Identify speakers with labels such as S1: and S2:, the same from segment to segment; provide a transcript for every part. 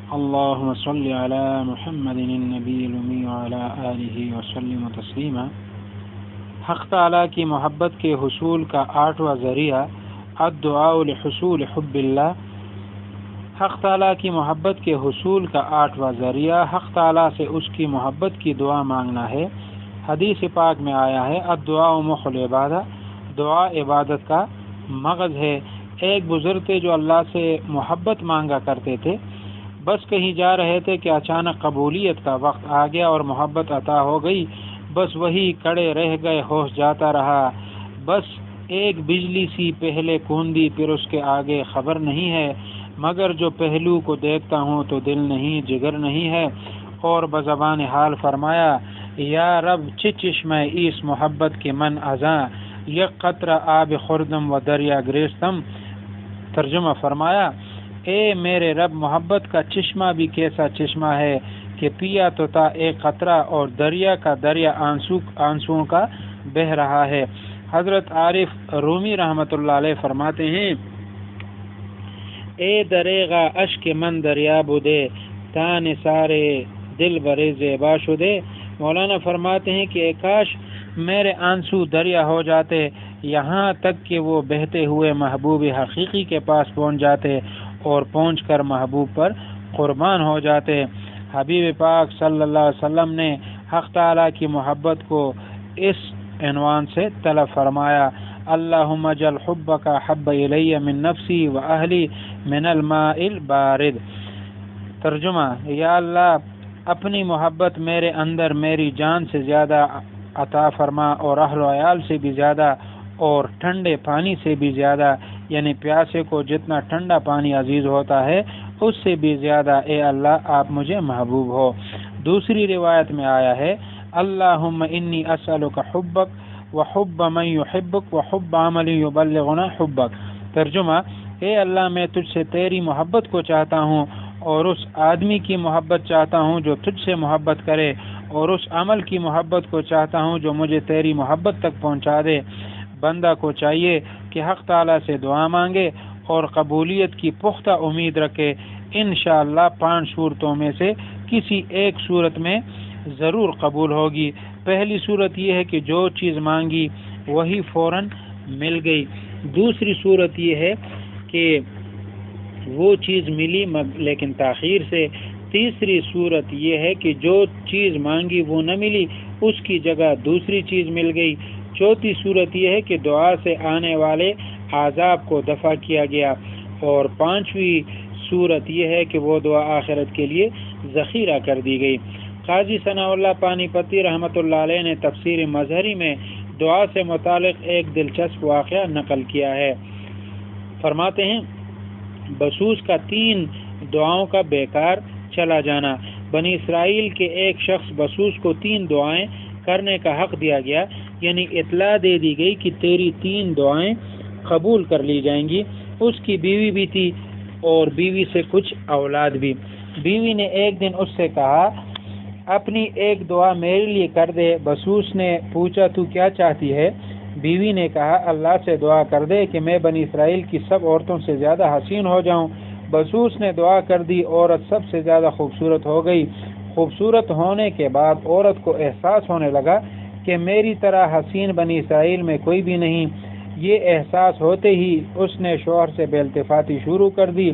S1: اللهم صل على محمد النبی الأمی وعلى آلہ وسلم تسلیما۔ حق تعالیٰ کی محبت کے حصول کا 8واں ذریعہ الدعاء لحصول حب اللہ۔ حق تعالیٰ کی محبت کے حصول کا 8واں ذریعہ حق تعالیٰ سے اس کی محبت کی دعا مانگنا ہے۔ حدیث پاک میں آیا ہے الدعاء مخ العبادہ، دعا عبادت کا مغز ہے۔ ایک بزرگ تھے جو اللہ سے محبت مانگا کرتے تھے، بس کہیں جا رہے تھے کہ اچانک قبولیت کا وقت آ گیا اور محبت عطا ہو گئی، بس وہی کڑے رہ گئے، ہوش جاتا رہا، بس ایک بجلی سی پہلے کوندی پھر اس کے آگے خبر نہیں ہے، مگر جو پہلو کو دیکھتا ہوں تو دل نہیں جگر نہیں ہے، اور بزبان حال فرمایا یا رب چه چشمہ اس محبت کے من ازاں، یک قطرہ آب خوردم و دریا گریستم۔ ترجمہ فرمایا اے میرے رب، محبت کا چشمہ بھی کیسا چشمہ ہے کہ پیا تو تا ایک قطرہ اور دریا کا دریا آنسوؤں کا بہہ رہا ہے۔ حضرت عارف رومی رحمۃ اللہ علیہ فرماتے ہیں اے دریغا اشک من دریا بودے تان سارے دل برے زیبا شدے۔ مولانا فرماتے ہیں کہ کاش میرے آنسو دریا ہو جاتے، یہاں تک کہ وہ بہتے ہوئے محبوب حقیقی کے پاس پہنچ جاتے اور پہنچ کر محبوب پر قربان ہو جاتے۔ حبیب پاک صلی اللہ علیہ وسلم نے حق تعالیٰ کی محبت کو اس عنوان سے طلب فرمایا اللہم اجعل حبک حب الی من نفسی و اہلی من الماء البارد۔ ترجمہ یا اللہ اپنی محبت میرے اندر میری جان سے زیادہ عطا فرما، اور اہل و عیال سے بھی زیادہ، اور ٹھنڈے پانی سے بھی زیادہ، یعنی پیاسے کو جتنا ٹھنڈا پانی عزیز ہوتا ہے اس سے بھی زیادہ اے اللہ آپ مجھے محبوب ہو۔ دوسری روایت میں آیا ہے اللہم انی اسألک حبک و حب من یحبک و حب عمل یبلغنا حبک۔ ترجمہ اے اللہ میں تجھ سے تیری محبت کو چاہتا ہوں، اور اس آدمی کی محبت چاہتا ہوں جو تجھ سے محبت کرے، اور اس عمل کی محبت کو چاہتا ہوں جو مجھے تیری محبت تک پہنچا دے۔ بندہ کو چاہیے کہ حق تعالیٰ سے دعا مانگے اور قبولیت کی پختہ امید رکھے۔ انشاءاللہ 5 صورتوں میں سے کسی ایک صورت میں ضرور قبول ہوگی۔ پہلی صورت یہ ہے کہ جو چیز مانگی وہی فوراً مل گئی۔ دوسری صورت یہ ہے کہ وہ چیز ملی لیکن تاخیر سے۔ تیسری صورت یہ ہے کہ جو چیز مانگی وہ نہ ملی، اس کی جگہ دوسری چیز مل گئی۔ چوتھی صورت یہ ہے کہ دعا سے آنے والے عذاب کو دفع کیا گیا، اور 5ویں صورت یہ ہے کہ وہ دعا آخرت کے لیے ذخیرہ کر دی گئی۔ قاضی ثناء اللہ پانی پتی رحمۃ اللہ علیہ نے تفسیر مظہری میں دعا سے متعلق ایک دلچسپ واقعہ نقل کیا ہے۔ فرماتے ہیں بسوس کا 3 دعاؤں کا بیکار چلا جانا۔ بنی اسرائیل کے ایک شخص بسوس کو 3 دعائیں کرنے کا حق دیا گیا، یعنی اطلاع دے دی گئی کہ تیری 3 دعائیں قبول کر لی جائیں گی۔ اس کی بیوی بھی تھی اور بیوی سے کچھ اولاد بھی۔ بیوی نے ایک دن اس سے کہا اپنی ایک دعا میرے لیے کر دے۔ بسوس نے پوچھا تو کیا چاہتی ہے؟ بیوی نے کہا اللہ سے دعا کر دے کہ میں بنی اسرائیل کی سب عورتوں سے زیادہ حسین ہو جاؤں۔ بسوس نے دعا کر دی، عورت سب سے زیادہ خوبصورت ہو گئی۔ خوبصورت ہونے کے بعد عورت کو احساس ہونے لگا کہ میری طرح حسین بنی اسرائیل میں کوئی بھی نہیں۔ یہ احساس ہوتے ہی اس نے شوہر سے بے التفاتی شروع کر دی۔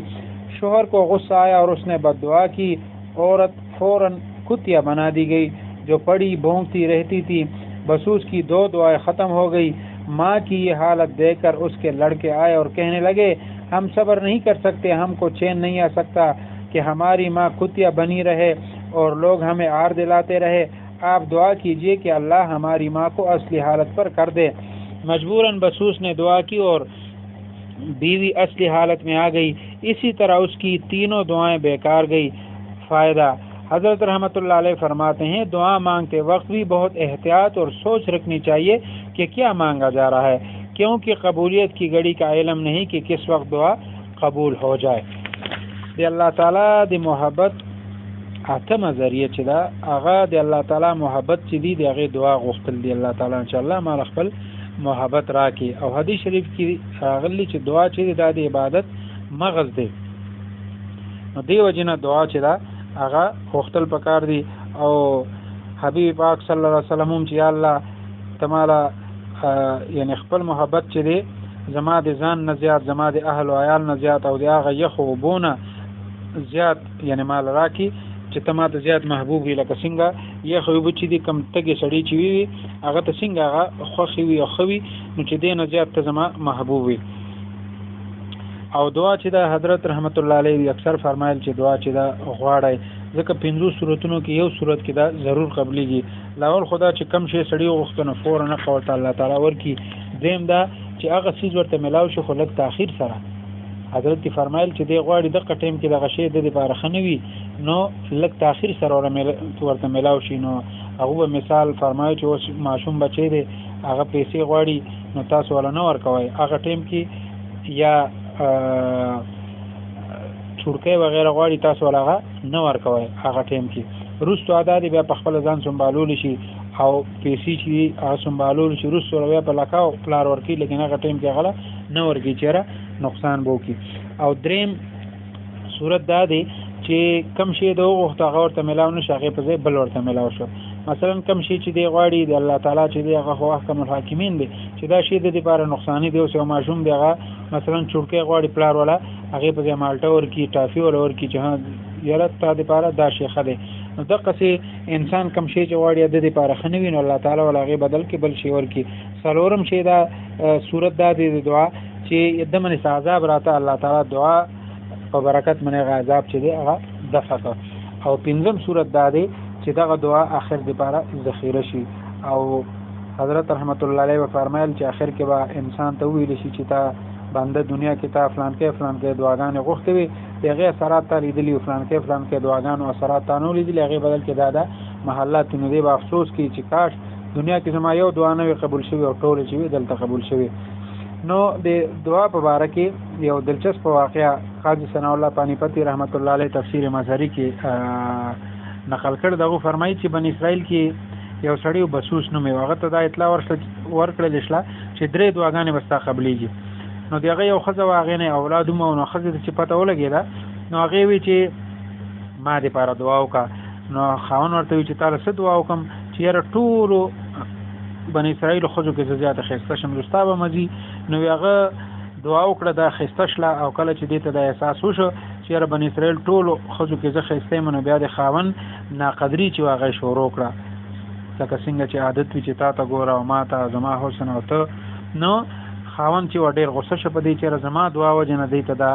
S1: شوہر کو غصہ آیا اور اس نے بد دعا کی۔ عورت فوراً کتیا بنا دی گئی جو پڑی بھونکتی رہتی تھی۔ بسوس کی 2 دعائیں ختم ہو گئی۔ ماں کی یہ حالت دیکھ کر اس کے لڑکے آئے اور کہنے لگے ہم صبر نہیں کر سکتے، ہم کو چین نہیں آ سکتا کہ ہماری ماں کتیا بنی رہے اور لوگ ہمیں عار دلاتے رہے۔ آپ دعا کیجئے کہ اللہ ہماری ماں کو اصلی حالت پر کر دے۔ مجبوراً بسوس نے دعا کی اور بیوی اصلی حالت میں آ گئی۔ اسی طرح اس کی 3 دعائیں بیکار گئی۔ فائدہ حضرت رحمۃ اللہ علیہ فرماتے ہیں دعا مانگتے وقت بھی بہت احتیاط اور سوچ رکھنی چاہیے کہ کیا مانگا جا رہا ہے، کیونکہ قبولیت کی گھڑی کا علم نہیں کہ کس وقت دعا قبول ہو جائے۔ دی اللہ تعالیٰ دی محبت اتم ذریعہ چدا آغا دی اللہ تعالیٰ محبت چدی دی اغی دعا غفتل دی اللہ تعالیٰ انشاءاللہ مال خپل محبت راکی۔ او حدیث شریف کی غلی چ دعا چدی دا دی عبادت مغز دی۔ نو دی وجنه دعا چې دا هغه وختل پکار دی. او حبیب پاک صلی الله علیه وسلم چې الله تمالا یعنی خپل محبت چې دی زما د ځان نه زیات، زما د اهل او عیال نه زیات، او د هغه یخ او بونه زیات یعنی مال راکی چې تما ته زیات محبوب وي. لکه څنګه یخ او بچی دی کم تګي سړی چې وي هغه ته څنګه هغه خوخي وي او خوي، نو چې دینه زیات ته زما محبوب وي. او دعا چې دا حضرت رحمت الله علیه اکثر فرمایل چې دعا چې دا غواړي ځکه 50 صورتونو کې یو صورت کې دا ضرور قبليږي. لاول خدا چې کم شي سړی وغوښتنه فورا نه قوت الله تعالی ورکی. دیم دا چې هغه چیز ورته ملاو شي خو لږ تاخير سره. حضرت فرمایل چې دی غواړي د قټیم کې د غشې د لپاره خنوي نو لږ تاخير سره ورته ملاو شي. نو هغه مثال فرمایي چې اوس معصوم بچی دی هغه پیسې غواړي نو تاسو ولا نه ورکوي هغه ټیم کې، یا چورکې وغیرہ غواړي تاسو ولا نه ورکوي هغه ټیم کې. روستو عادت بیا په خپل ځان سنبالول شي او پیسې چې هغه سنبالول شي روستو بیا په لکاو پلار ورکی، لیکن هغه ټیم کې غلا نه ورکی چیرې نقصان بو کی. او دریم صورت دا دی چې کم شي د وخت هغه ورته ملاو نشي هغه په ځای بل ورته ملاو شو. مثلا کم شي چې دی غواړي د الله تعالی چې دی هغه خو احکام الحاکمین دی چې دا شی د لپاره نقصان دی او سو معصوم دی هغه مثلا چورکې غواړي پلار ولا هغه په ځای مالټا ورکی ټافي ولا ورکی چې ها یاره تا د لپاره دا شی خده. نو دغه سي انسان کم شي چې غواړي د لپاره خنوي نو الله تعالی ولا هغه بدل کې بل شی ورکی. سلورم شی دا صورت دا دی دعا چې دمن عذاب راته الله تعالی دعا په برکت منه عذاب چې دی هغه دفع کړ. او پنځم صورت دا دی چې دغه دعا اخر د لپاره ذخیره شي. او حضرت رحمت الله علیه فرمایل چې اخر کې به انسان ته ویل شي چې تا بنده دنیا کې تا فلان کې دعاګانې غوښتې وي هغه اثرات ته لیدلی فلان کې دعاګانو اثرات ته نو لیدلی هغه بدل کې دا محلات نو دی به افسوس کوي چې کاش دنیا کې زما یو دعا نه قبول شوی او ټول چې دلته قبول شوی. نو د دعا په اړه کې یو دلچسپ واقعا قاضي ثنا الله پانی پتی رحمت الله علیه تفسیر مظهری کې نقل کړ. دغه فرمایي چې بنی اسرائیل کې یو سړی بسوس نومي هغه ته دا اطلاع ورکړل شله چې درې دعاګانې وستا قبليږي. نو دغه یو خزه واغې نه اولاد مو نو خزه چې پته ولګیدا نو هغه وی چې ما دې لپاره دعا وکا. نو خاون ورته وی چې تعالی څه دعا وکم چې یاره ټول بنی اسرائیل خزو کې زیات خسته شم رستابه مزي. نو هغه دعا وکړه دا خسته شله او کله چې دې ته د احساس وشو چې یاره بنی اسرائیل ټول خزو کې زه خسته منو بیا د خاون ناقدری چې هغه شروع کړه لکه څنګه چې عادت وی چې تا ته ګوره او ما ته زما حسن او ته. نو خاون چې ډېر غوسه شو په دې چې زما دعا وجنه دی ته دا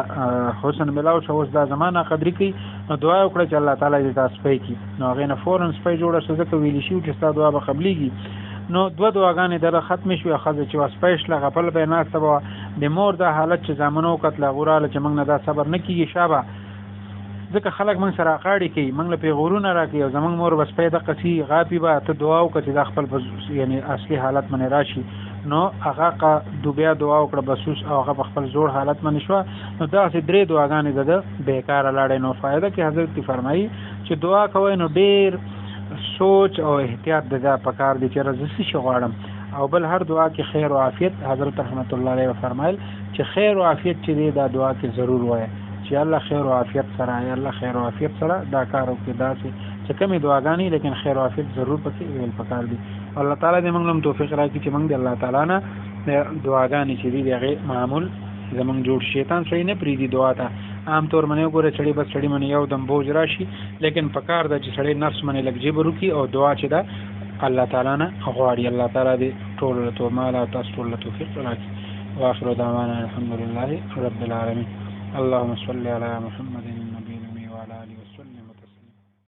S1: حسن ملاو شو اوس دا زمانہ قدرې کوي. نو دعا وکړه چې الله تعالی دې تاسو پې کی. نو هغه نه فورن سپې جوړه شو ځکه ویلی شو چې ستاسو دعا به قبليږي. نو دوه دعاګانې دغه ختم شو خزه چې واسپېش لغه په به نه سبا د مور د حالت چې زمونو کتل غوراله چې موږ نه دا صبر نه کیږي شابه ځکه خلک موږ سره قاړي کوي موږ له پیغورونه راکې او زمونږ مور بس پیدا قصي غاپي به ته دعا وکړه د خپل یعنی اصلي حالت منه راشي. نو هغه دوبیا دعا وکړه بسوس او هغه خپل زوړ حالت منه شو. نو دا چې درې دعاګانې ده بیکاره لاړې نو فائدہ کې حضرت فرمایي چې دعا کوي نو ډېر سوچ او احتیاط ده پکار دي چې رزسي شغواړم. او بل هر دعا کې خیر او عافیت حضرت رحمت الله علیه فرمایل چې خیر او عافیت چې دی دا دعا کې ضرور وایي چې الله خیر او عافیت سره یا الله خیر او عافیت سره دا کار وکړي. دا چې کمی دعاګانې لیکن خیر او عافیت ضرور پکې ویل پکار دي. الله تعالی دې موږ له توفیق راکړي چې موږ د الله تعالی نه دعاګانې چې دی هغه معمول زمونږ جوړ شیطان صحیح نه پریدي دعا ته عام طور باندې وګوره چړي بس چړي باندې یو دم بوج راشي لیکن پکار د چې سړی نفس باندې لګ جيب وکي او دعا چې دا الله تعالی نه غواړي. الله تعالی دې ټول له مال او تاسو ټول له توفیق راکړي. واخر دعوانا الحمد لله رب العالمين. اللهم صل على محمد